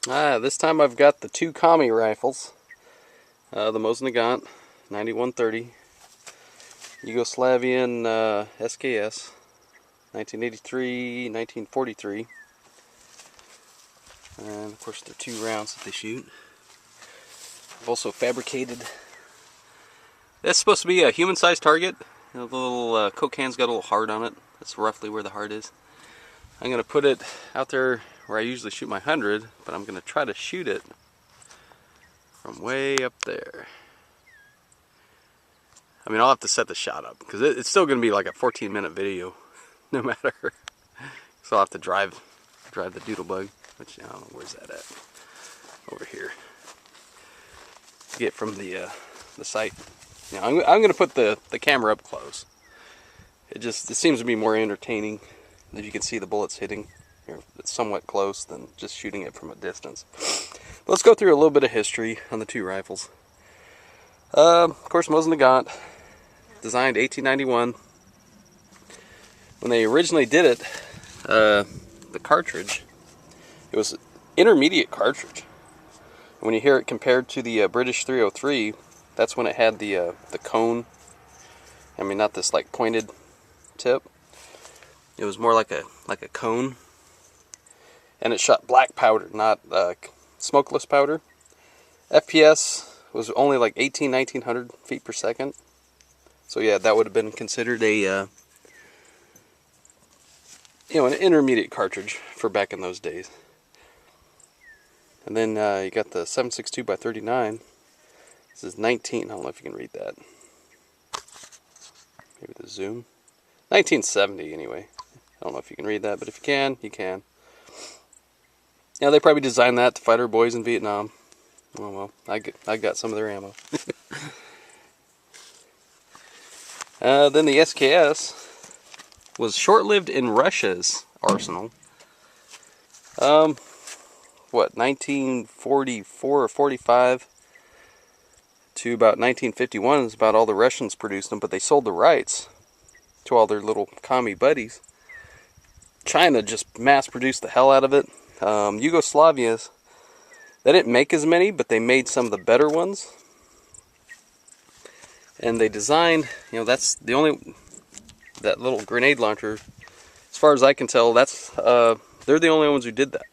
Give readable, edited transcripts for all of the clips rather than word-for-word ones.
This time I've got the two commie rifles. The nagant 9130, Yugoslavian SKS, 1983, 1943. And of course, they're 2 rounds that they shoot. I've also fabricated. That's supposed to be a human-sized target. The little Coke can's got a little heart on it. That's roughly where the heart is. I'm going to put it out there where I usually shoot my 100, but I'm going to try to shoot it from way up there. I mean, I'll have to set the shot up because it's still going to be like a 14-minute video, no matter. So I'll have to drive the doodlebug, which I don't know, where's that at? Over here. Get from the site. You know, I'm going to put the camera up close. It seems to be more entertaining if you can see the bullets hitting. It's somewhat close than just shooting it from a distance. But let's go through a little bit of history on the two rifles. Of course, nagant, designed 1891. When they originally did it, the cartridge, it was an intermediate cartridge. When you hear it compared to the British 303, that's when it had the cone. I mean, not this like pointed tip. It was more like a cone, and it shot black powder, not smokeless powder. FPS was only like 1900 feet per second. So yeah, that would have been considered a an intermediate cartridge for back in those days. And then you got the 7.62x39. This is 19. I don't know if you can read that. Maybe the zoom. 1970 anyway. I don't know if you can read that, but if you can, you can. Yeah, they probably designed that to fight our boys in Vietnam. Oh well, I got some of their ammo. Then the SKS was short-lived in Russia's arsenal. 1944 or 45 to about 1951 is about all the Russians produced them, but they sold the rights to all their little commie buddies. China just mass-produced the hell out of it. Yugoslavia's, they didn't make as many, but they made some of the better ones. And they designed, that's the only, that little grenade launcher, as far as I can tell, that's, they're the only ones who did that.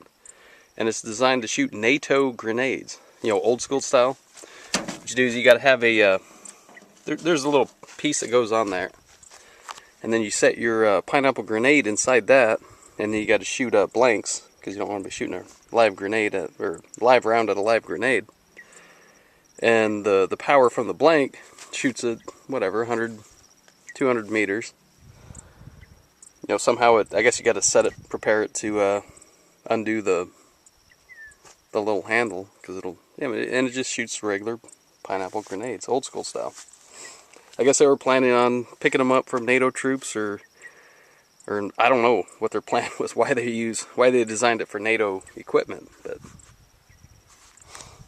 And it's designed to shoot NATO grenades, old school style. What you do is you got to have a, there's a little piece that goes on there. And then you set your pineapple grenade inside that, and then you got to shoot blanks, because you don't want to be shooting a live grenade or live round at a live grenade. And the power from the blank shoots at whatever, 100, 200 meters. Somehow I guess you got to set it, prepare it to undo the little handle, because and it just shoots regular pineapple grenades, old school style. I guess they were planning on picking them up from NATO troops, or I don't know what their plan was, why they designed it for NATO equipment,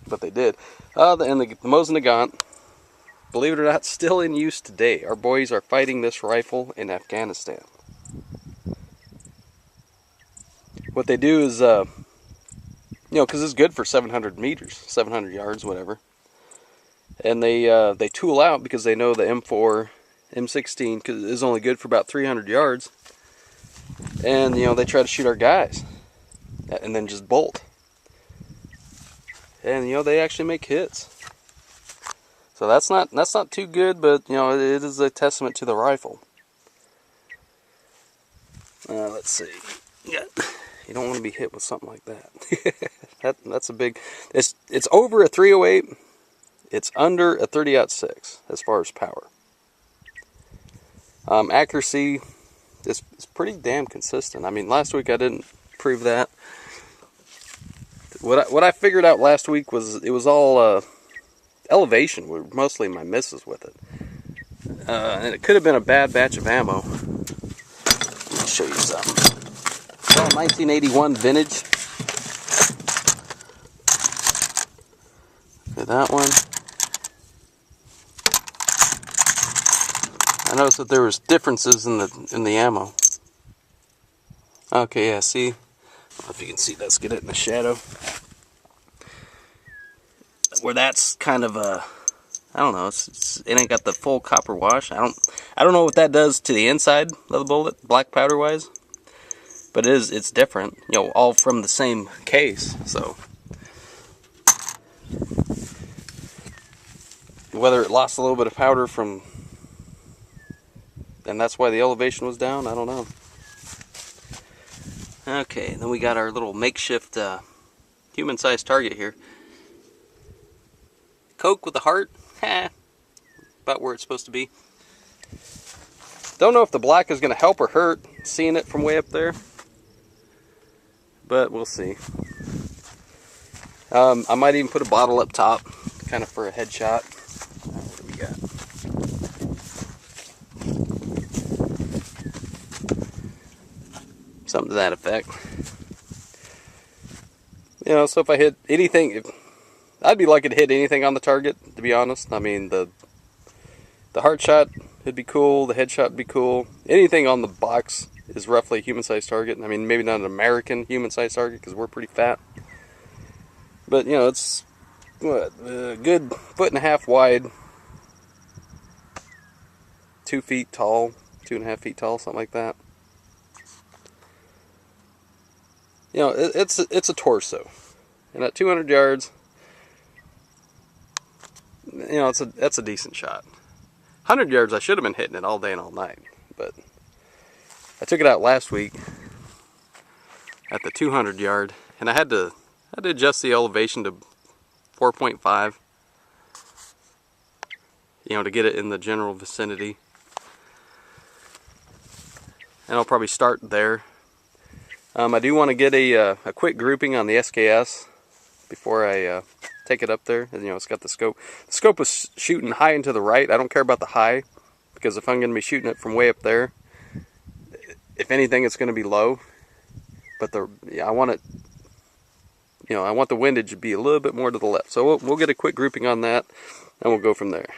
but they did. And the nagant, believe it or not, still in use today. Our boys are fighting this rifle in Afghanistan. What they do is, because it's good for 700 meters, 700 yards, whatever. And they tool out because they know the M4, M16 is only good for about 300 yards. And they try to shoot our guys, and then just bolt. And they actually make hits. So that's not too good, but it is a testament to the rifle. Let's see. Yeah, you don't want to be hit with something like that. That's a big. It's over a 308. It's under a 30-06 as far as power. Accuracy is pretty damn consistent. I mean, last week I didn't prove that. What I figured out last week was it was all elevation were mostly my misses with it. And it could have been a bad batch of ammo. Let me show you something. It's all 1981 vintage. Okay, that one. I noticed that there was differences in the ammo. Okay, yeah, see? I don't know if you can see, let's get it in the shadow. where that's kind of a, I don't know, it ain't got the full copper wash. I don't know what that does to the inside of the bullet, black powder wise, but it's different, you know, all from the same case. So whether it lost a little bit of powder from, and that's why the elevation was down, I don't know. Okay, then we got our little makeshift human-sized target here. Coke with a heart, about where it's supposed to be. Don't know if the black is going to help or hurt seeing it from way up there, but we'll see. I might even put a bottle up top, kind of for a headshot. What do we got? Something to that effect. You know, so if I hit anything, I'd be lucky to hit anything on the target, to be honest. I mean, the heart shot would be cool, the headshot would be cool. Anything on the box is roughly a human-sized target. I mean, maybe not an American human-sized target, because we're pretty fat. But, you know, it's what, a good 1.5 feet wide, 2 feet tall, 2.5 feet tall, something like that. You know, it's a torso, and at 200 yards, you know, that's a decent shot. 100 yards, I should have been hitting it all day and all night, but I took it out last week at the 200 yard, and I had to adjust the elevation to 4.5, you know, to get it in the general vicinity. And I'll probably start there. I do want to get a quick grouping on the SKS before I take it up there. You know, it's got the scope. The scope was shooting high and to the right. I don't care about the high, because if I'm going to be shooting it from way up there, if anything, it's going to be low. But I want it, you know, I want the windage to be a little bit more to the left. So we'll get a quick grouping on that, and we'll go from there.